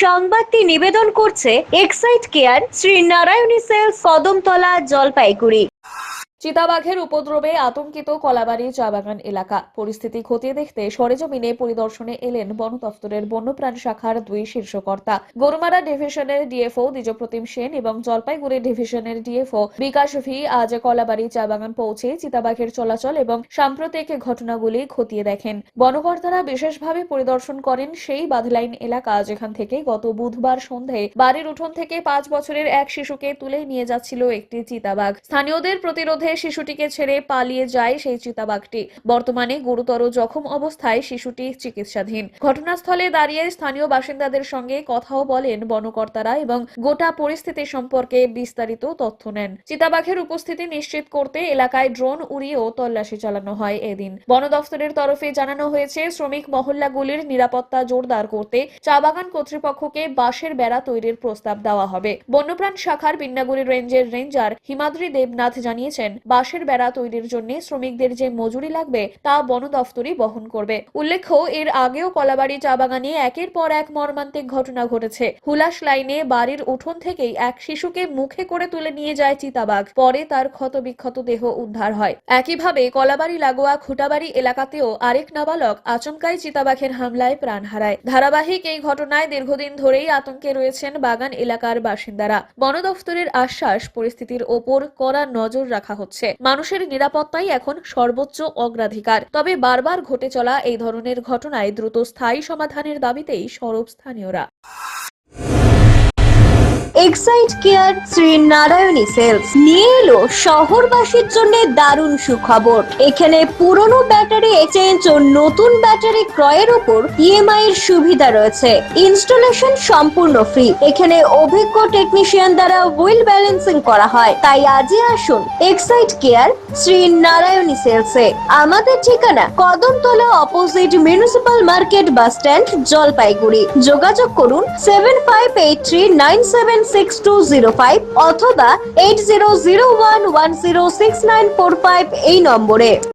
সংবাদটি নিবেদন করছে Exide care Shri Narayani sales, Kadamtala, Jalpaiguri. চিতাবাঘের উপদ্রবে আতঙ্কিত কলাবাড়ি চা বাগান এলাকা। পরিস্থিতি খতিয়ে দেখতে সরেজমিনে পরিদর্শনে এলেন বন দফতরের বন্যপ্রাণ শাখার দুই শীর্ষকর্তা। গরুমারা ডিভিশনের ডিএফও দ্বিজপ্রতিম সেন এবং জলপাইগুড়ি ডিভিশনের ডিএফও বিকাশ ভি আজ কলাবাড়ি চা বাগান পৌঁছে চিতাবাঘের চলাচল এবং সাম্প্রতিক ঘটনাগুলি খতিয়ে দেখেন। বনকর্তারা বিশেষভাবে পরিদর্শন করেন সেই বাঁধলাইন এলাকা, যেখান থেকে গত বুধবার সন্ধ্যায় বাড়ির উঠোন থেকে 5 বছরের এক শিশুকে তুলে নিয়ে যাচ্ছিল একটি চিতাবাঘ। স্থানীয়দের প্রতিরোধে শিশুটিকে ছেড়ে পালিয়ে যায় সেই চিতাবাঘটি। বর্তমানে গুরুতর জখম অবস্থায় শিশুটি চিকিৎসাধীন। ঘটনাস্থলে দাঁড়িয়ে স্থানীয় বাসিন্দাদের সঙ্গে কথাও বলেন বনকর্তারা এবং গোটা পরিস্থিতি সম্পর্কে বিস্তারিত তথ্য নেন। চিতাবাঘের উপস্থিতি নিশ্চিত করতে এলাকায় ড্রোন উড়িয়েও তল্লাশি চালানো হয় এদিন। বন দফতরের তরফে জানানো হয়েছে, শ্রমিক মহল্লাগুলির নিরাপত্তা জোরদার করতে চা বাগান কর্তৃপক্ষকে বাঁশের বেড়া তৈরির প্রস্তাব দেওয়া হবে। বন্যপ্রাণ শাখার বিন্নাগুড়ি রেঞ্জের রেঞ্জার হিমাদ্রি দেবনাথ জানিয়েছেন, বাঁশের বেড়া তৈরির জন্য শ্রমিকদের যে মজুরি লাগবে তা বন দফতরই বহন করবে। উল্লেখ্য, এর আগেও কলাবাড়ি চা বাগানে একের পর এক মর্মান্তিক ঘটনা ঘটেছে। হুলাস লাইনে বাড়ির উঠোন থেকেই এক শিশুকে মুখে করে তুলে নিয়ে যায় চিতাবাঘ। পরে তার ক্ষতবিক্ষত দেহ উদ্ধার হয়। একইভাবে কলাবাড়ি লাগোয়া খুঁটাবাড়ি এলাকাতেও আরেক নাবালক আচমকাই চিতাবাঘের হামলায় প্রাণ হারায়। ধারাবাহিক এই ঘটনায় দীর্ঘদিন ধরেই আতঙ্কে রয়েছেন বাগান এলাকার বাসিন্দারা। বন দফতরের আশ্বাস, পরিস্থিতির ওপর কড়া নজর রাখা হচ্ছে। মানুষের নিরাপত্তাই এখন সর্বোচ্চ অগ্রাধিকার। তবে বারবার ঘটে চলা এই ধরনের ঘটনায় দ্রুত স্থায়ী সমাধানের দাবিতেই সরব স্থানীয়রা। Excite care Shri Narayani sales নিয়ে এলো শহরবাসীর জন্য দারুণ সুখবর। এখানে পুরনো ব্যাটারি এক্সচেঞ্জ ও নতুন ব্যাটারি ক্রয়ের উপর ইএমআই এর সুবিধা রয়েছে। ইনস্টলেশন সম্পূর্ণ ফ্রি। এখানে অভিজ্ঞ টেকনিশিয়ান দ্বারা হুইল ব্যালেন্সিং করা হয়। তাই আজই আসুন এক্সাইট কেয়ার শ্রী নারায়ণী সেলসে। আমাদের ঠিকানা Kadamtala, opposite municipal market, bus stand, Jalpaiguri. যোগাযোগ করুন 7583976205 অথবা 8001106945 এই নম্বরে।